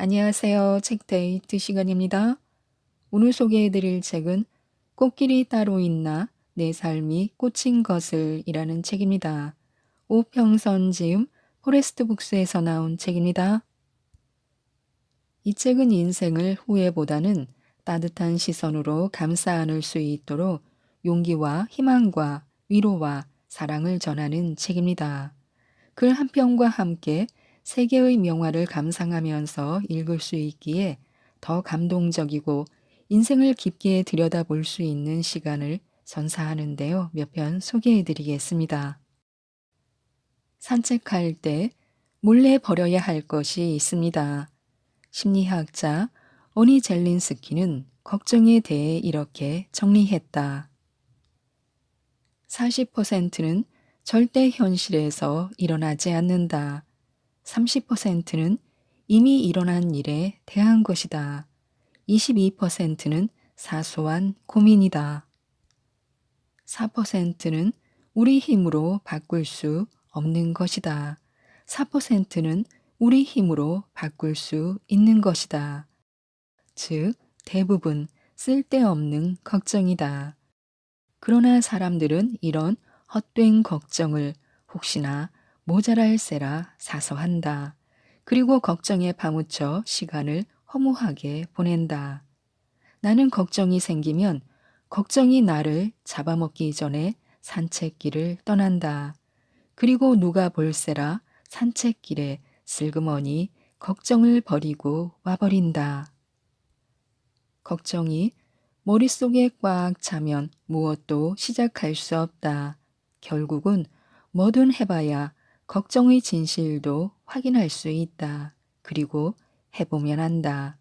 안녕하세요. 책데이트 시간입니다. 오늘 소개해드릴 책은 꽃길이 따로 있나 내 삶이 꽂힌 것을 이라는 책입니다. 오평선 지음 포레스트 북스에서 나온 책입니다. 이 책은 인생을 후회보다는 따뜻한 시선으로 감싸 안을 수 있도록 용기와 희망과 위로와 사랑을 전하는 책입니다. 글 한 편과 함께 세계의 명화를 감상하면서 읽을 수 있기에 더 감동적이고 인생을 깊게 들여다볼 수 있는 시간을 선사하는데요. 몇 편 소개해 드리겠습니다. 산책할 때 몰래 버려야 할 것이 있습니다. 심리학자 어니 젤린스키는 걱정에 대해 이렇게 정리했다. 40%는 절대 현실에서 일어나지 않는다. 30%는 이미 일어난 일에 대한 것이다. 22%는 사소한 고민이다. 4%는 우리 힘으로 바꿀 수 없는 것이다. 4%는 우리 힘으로 바꿀 수 있는 것이다. 즉, 대부분 쓸데없는 걱정이다. 그러나 사람들은 이런 헛된 걱정을 혹시나 모자랄세라 사서 한다. 그리고 걱정에 파묻혀 시간을 허무하게 보낸다. 나는 걱정이 생기면 걱정이 나를 잡아먹기 전에 산책길을 떠난다. 그리고 누가 볼세라 산책길에 슬그머니 걱정을 버리고 와버린다. 걱정이 머릿속에 꽉 차면 무엇도 시작할 수 없다. 결국은 뭐든 해봐야 걱정의 진실도 확인할 수 있다. 그리고 해보면 한다.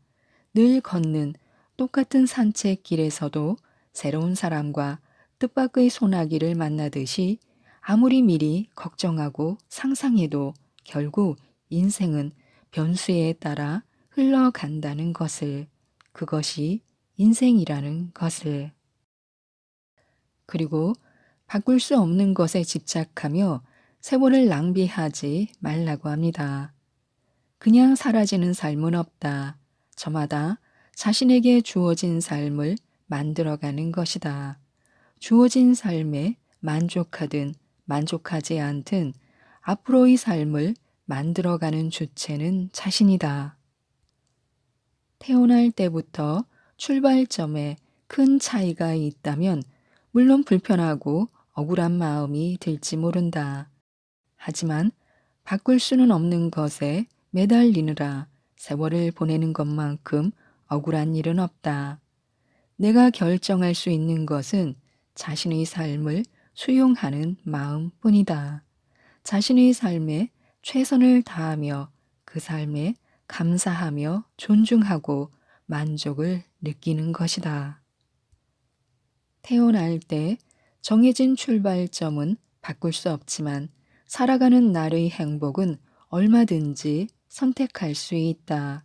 늘 걷는 똑같은 산책길에서도 새로운 사람과 뜻밖의 소나기를 만나듯이 아무리 미리 걱정하고 상상해도 결국 인생은 변수에 따라 흘러간다는 것을, 그것이 인생이라는 것을. 그리고 바꿀 수 없는 것에 집착하며 세월을 낭비하지 말라고 합니다. 그냥 사라지는 삶은 없다. 저마다 자신에게 주어진 삶을 만들어가는 것이다. 주어진 삶에 만족하든 만족하지 않든 앞으로의 삶을 만들어가는 주체는 자신이다. 태어날 때부터 출발점에 큰 차이가 있다면 물론 불편하고 억울한 마음이 들지 모른다. 하지만 바꿀 수는 없는 것에 매달리느라 세월을 보내는 것만큼 억울한 일은 없다. 내가 결정할 수 있는 것은 자신의 삶을 수용하는 마음뿐이다. 자신의 삶에 최선을 다하며 그 삶에 감사하며 존중하고 만족을 느끼는 것이다. 태어날 때 정해진 출발점은 바꿀 수 없지만 살아가는 날의 행복은 얼마든지 선택할 수 있다.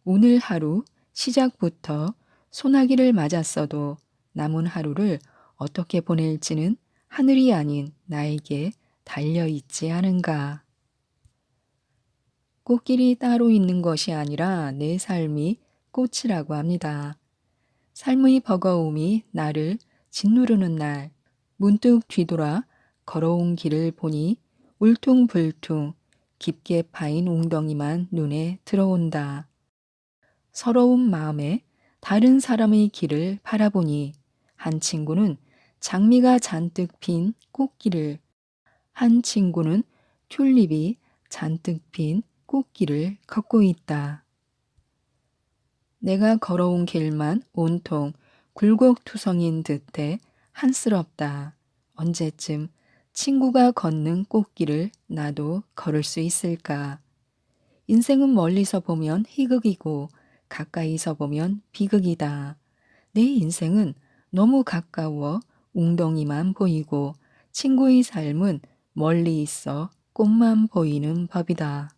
오늘 하루 시작부터 소나기를 맞았어도 남은 하루를 어떻게 보낼지는 하늘이 아닌 나에게 달려있지 않은가. 꽃길이 따로 있는 것이 아니라 내 삶이 꽃이라고 합니다. 삶의 버거움이 나를 짓누르는 날, 문득 뒤돌아 걸어온 길을 보니 울퉁불퉁 깊게 파인 웅덩이만 눈에 들어온다. 서러운 마음에 다른 사람의 길을 바라보니 한 친구는 장미가 잔뜩 핀 꽃길을, 한 친구는 튤립이 잔뜩 핀 꽃길을 걷고 있다. 내가 걸어온 길만 온통 굴곡투성인 듯해 한스럽다. 언제쯤 친구가 걷는 꽃길을 나도 걸을 수 있을까? 인생은 멀리서 보면 희극이고 가까이서 보면 비극이다. 내 인생은 너무 가까워 웅덩이만 보이고 친구의 삶은 멀리 있어 꽃만 보이는 법이다.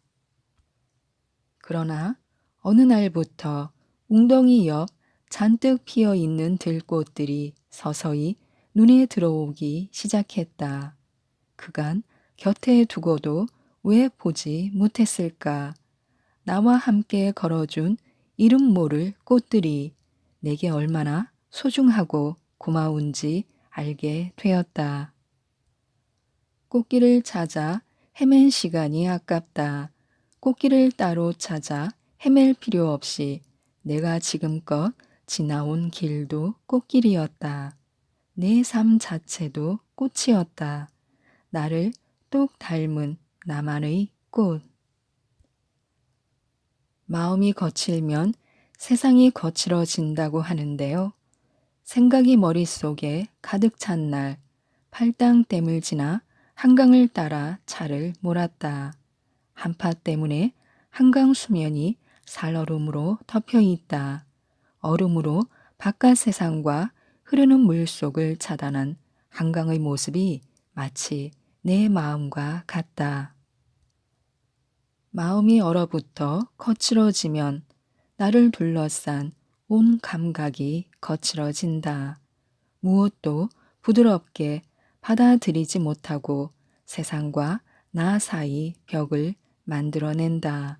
그러나 어느 날부터 웅덩이 옆 잔뜩 피어 있는 들꽃들이 서서히 눈에 들어오기 시작했다. 그간 곁에 두고도 왜 보지 못했을까? 나와 함께 걸어준 이름 모를 꽃들이 내게 얼마나 소중하고 고마운지 알게 되었다. 꽃길을 찾아 헤맨 시간이 아깝다. 꽃길을 따로 찾아 헤맬 필요 없이 내가 지금껏 지나온 길도 꽃길이었다. 내 삶 자체도 꽃이었다. 나를 똑 닮은 나만의 꽃. 마음이 거칠면 세상이 거칠어진다고 하는데요. 생각이 머릿속에 가득 찬 날, 팔당댐을 지나 한강을 따라 차를 몰았다. 한파 때문에 한강 수면이 살얼음으로 덮여 있다. 얼음으로 바깥 세상과 흐르는 물속을 차단한 한강의 모습이 마치 내 마음과 같다. 마음이 얼어붙어 거칠어지면 나를 둘러싼 온 감각이 거칠어진다. 무엇도 부드럽게 받아들이지 못하고 세상과 나 사이 벽을 만들어낸다.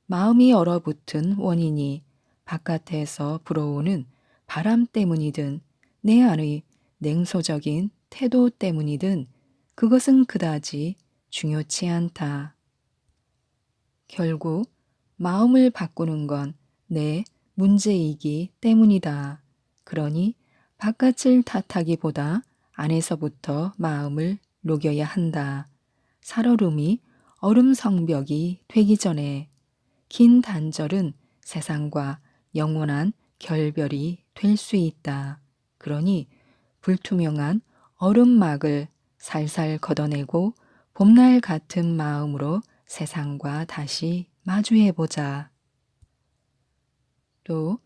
마음이 얼어붙은 원인이 바깥에서 불어오는 바람 때문이든 내 안의 냉소적인 태도 때문이든 그것은 그다지 중요치 않다. 결국 마음을 바꾸는 건 내 문제이기 때문이다. 그러니 바깥을 탓하기보다 안에서부터 마음을 녹여야 한다. 살얼음이 얼음 성벽이 되기 전에 긴 단절은 세상과 영원한 결별이 될 수 있다. 그러니 불투명한 얼음막을 살살 걷어내고 봄날 같은 마음으로 세상과 다시 마주해보자. 또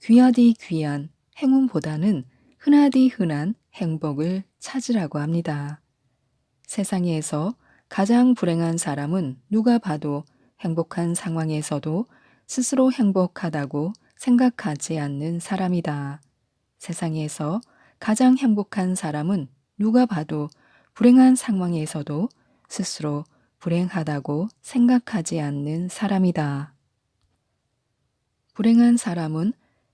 귀하디 귀한 행운보다는 흔하디 흔한 행복을 찾으라고 합니다. 세상에서 가장 불행한 사람은 누가 봐도 행복한 상황에서도 스스로 행복하다고 생각하지 않는 사람이다. 세상에서 가장 행복한 사람은 누가 봐도 불행한 상황에서도 스스로 불행하다고 생각하지 않는 사람이다. 불행한 사람은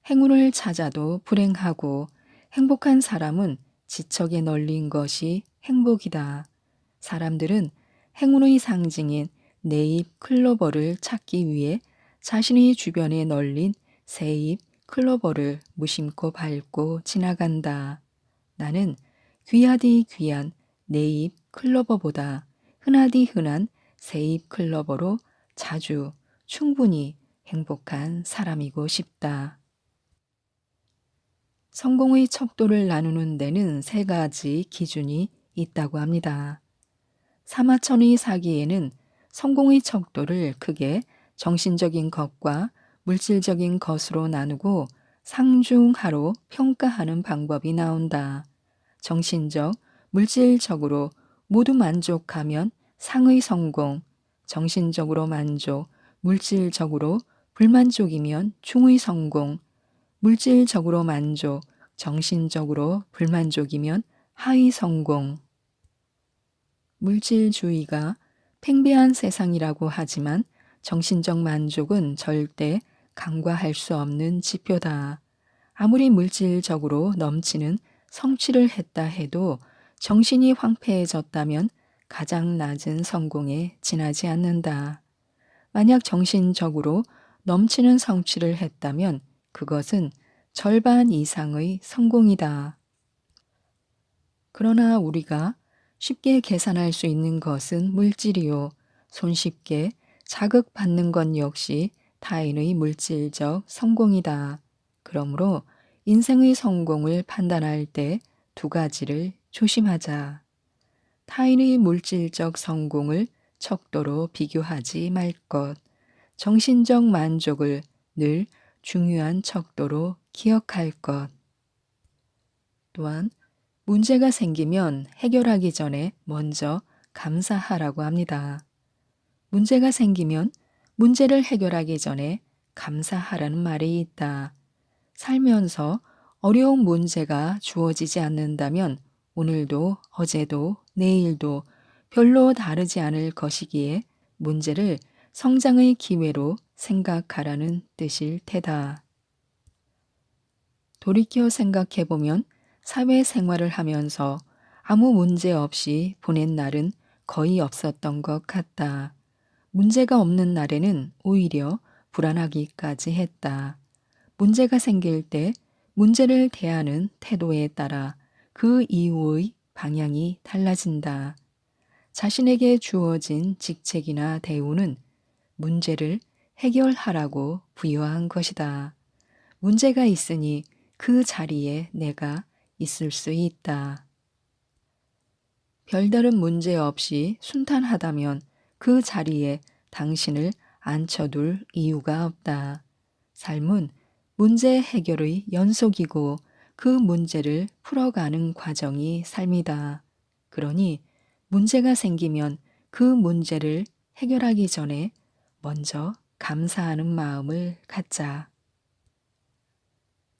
행운을 찾아도 불행하고 행복한 사람은 지척에 널린 것이 행복이다. 사람들은 행운의 상징인 네잎 클로버를 찾기 위해 자신의 주변에 널린 새잎 클로버를 무심코 밟고 지나간다. 나는 귀하디 귀한 네잎 클로버보다 흔하디 흔한 새잎 클로버로 자주 충분히 행복한 사람이고 싶다. 성공의 척도를 나누는 데는 세 가지 기준이 있다고 합니다. 사마천의 사기에는 성공의 척도를 크게 정신적인 것과 물질적인 것으로 나누고 상중하로 평가하는 방법이 나온다. 정신적, 물질적으로 모두 만족하면 상의 성공, 정신적으로 만족, 물질적으로 불만족이면 중의 성공, 물질적으로 만족, 정신적으로 불만족이면 하의 성공. 물질주의가 팽배한 세상이라고 하지만 정신적 만족은 절대 간과할 수 없는 지표다. 아무리 물질적으로 넘치는 성취를 했다 해도 정신이 황폐해졌다면 가장 낮은 성공에 지나지 않는다. 만약 정신적으로 넘치는 성취를 했다면 그것은 절반 이상의 성공이다. 그러나 우리가 쉽게 계산할 수 있는 것은 물질이요. 손쉽게 자극받는 것 역시 타인의 물질적 성공이다. 그러므로 인생의 성공을 판단할 때 두 가지를 조심하자. 타인의 물질적 성공을 척도로 비교하지 말 것. 정신적 만족을 늘 중요한 척도로 기억할 것. 또한 문제가 생기면 해결하기 전에 먼저 감사하라고 합니다. 문제가 생기면 문제를 해결하기 전에 감사하라는 말이 있다. 살면서 어려운 문제가 주어지지 않는다면 오늘도 어제도 내일도 별로 다르지 않을 것이기에 문제를 성장의 기회로 생각하라는 뜻일 테다. 돌이켜 생각해보면 사회생활을 하면서 아무 문제 없이 보낸 날은 거의 없었던 것 같다. 문제가 없는 날에는 오히려 불안하기까지 했다. 문제가 생길 때 문제를 대하는 태도에 따라 그 이후의 방향이 달라진다. 자신에게 주어진 직책이나 대우는 문제를 해결하라고 부여한 것이다. 문제가 있으니 그 자리에 내가 있을 수 있다. 별다른 문제 없이 순탄하다면 그 자리에 당신을 앉혀둘 이유가 없다. 삶은 문제 해결의 연속이고 그 문제를 풀어가는 과정이 삶이다. 그러니 문제가 생기면 그 문제를 해결하기 전에 먼저 감사하는 마음을 갖자.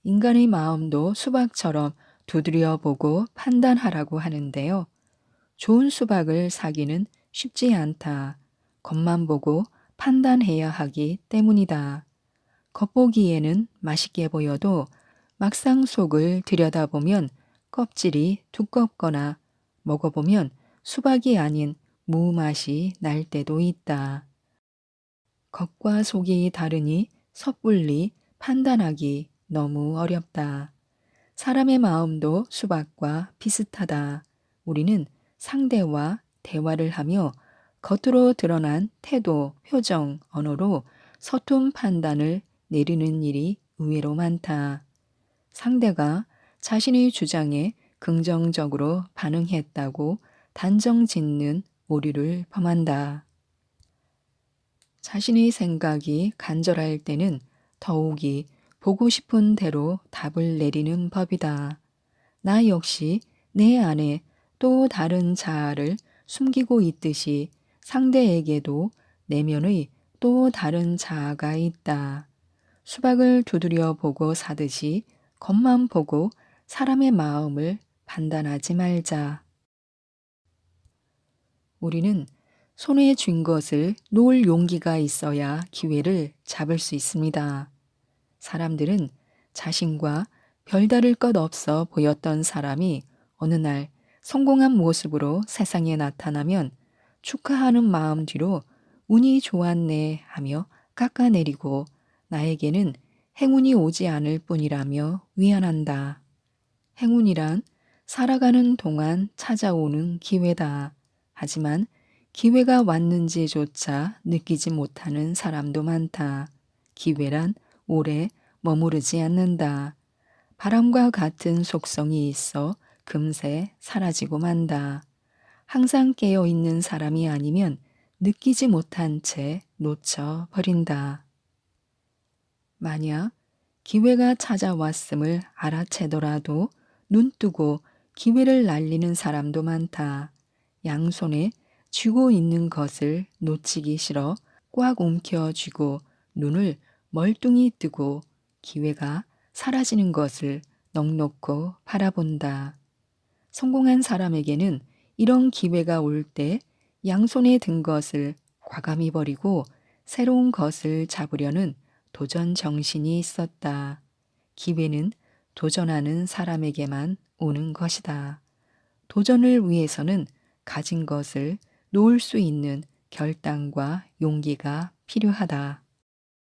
인간의 마음도 수박처럼 두드려 보고 판단하라고 하는데요. 좋은 수박을 사기는 쉽지 않다. 겉만 보고 판단해야 하기 때문이다. 겉보기에는 맛있게 보여도 막상 속을 들여다보면 껍질이 두껍거나 먹어보면 수박이 아닌 무 맛이 날 때도 있다. 겉과 속이 다르니 섣불리 판단하기 너무 어렵다. 사람의 마음도 수박과 비슷하다. 우리는 상대와 대화를 하며 겉으로 드러난 태도, 표정, 언어로 서툰 판단을 내리는 일이 의외로 많다. 상대가 자신의 주장에 긍정적으로 반응했다고 단정 짓는 오류를 범한다. 자신의 생각이 간절할 때는 더욱이 보고 싶은 대로 답을 내리는 법이다. 나 역시 내 안에 또 다른 자아를 숨기고 있듯이 상대에게도 내면의 또 다른 자아가 있다. 수박을 두드려 보고 사듯이 겉만 보고 사람의 마음을 판단하지 말자. 우리는 손에 쥔 것을 놓을 용기가 있어야 기회를 잡을 수 있습니다. 사람들은 자신과 별다를 것 없어 보였던 사람이 어느 날 성공한 모습으로 세상에 나타나면 축하하는 마음 뒤로 운이 좋았네 하며 깎아내리고 나에게는 행운이 오지 않을 뿐이라며 위안한다. 행운이란 살아가는 동안 찾아오는 기회다. 하지만 기회가 왔는지조차 느끼지 못하는 사람도 많다. 기회란 오래 머무르지 않는다. 바람과 같은 속성이 있어 금세 사라지고 만다. 항상 깨어 있는 사람이 아니면 느끼지 못한 채 놓쳐 버린다. 만약 기회가 찾아왔음을 알아채더라도 눈 뜨고 기회를 날리는 사람도 많다. 양손에 쥐고 있는 것을 놓치기 싫어 꽉 움켜쥐고 눈을 멀뚱히 뜨고 기회가 사라지는 것을 넋놓고 바라본다. 성공한 사람에게는 이런 기회가 올 때 양손에 든 것을 과감히 버리고 새로운 것을 잡으려는 도전 정신이 있었다. 기회는 도전하는 사람에게만 오는 것이다. 도전을 위해서는 가진 것을 놓을 수 있는 결단과 용기가 필요하다.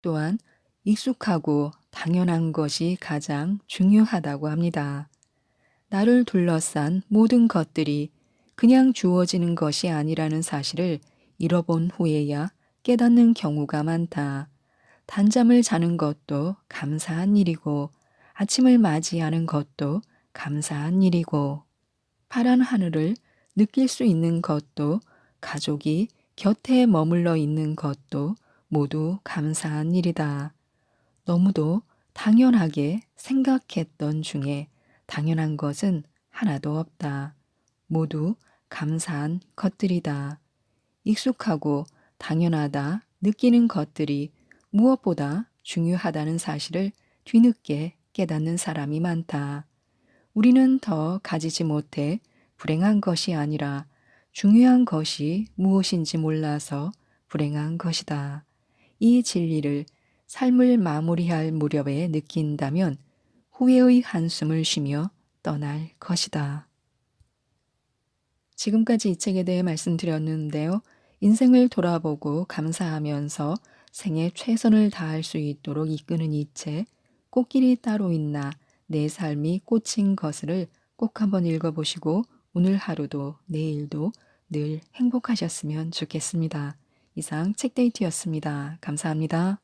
또한 익숙하고 당연한 것이 가장 중요하다고 합니다. 나를 둘러싼 모든 것들이 그냥 주어지는 것이 아니라는 사실을 잃어본 후에야 깨닫는 경우가 많다. 단잠을 자는 것도 감사한 일이고 아침을 맞이하는 것도 감사한 일이고 파란 하늘을 느낄 수 있는 것도 가족이 곁에 머물러 있는 것도 모두 감사한 일이다. 너무도 당연하게 생각했던 중에 당연한 것은 하나도 없다. 모두 감사한 것들이다. 익숙하고 당연하다 느끼는 것들이 무엇보다 중요하다는 사실을 뒤늦게 깨닫는 사람이 많다. 우리는 더 가지지 못해 불행한 것이 아니라 중요한 것이 무엇인지 몰라서 불행한 것이다. 이 진리를 삶을 마무리할 무렵에 느낀다면 후회의 한숨을 쉬며 떠날 것이다. 지금까지 이 책에 대해 말씀드렸는데요. 인생을 돌아보고 감사하면서 생애 최선을 다할 수 있도록 이끄는 이 책, 꽃길이 따로 있나 내 삶이 꽂힌 것을 꼭 한번 읽어보시고 오늘 하루도 내일도 늘 행복하셨으면 좋겠습니다. 이상 책데이트였습니다. 감사합니다.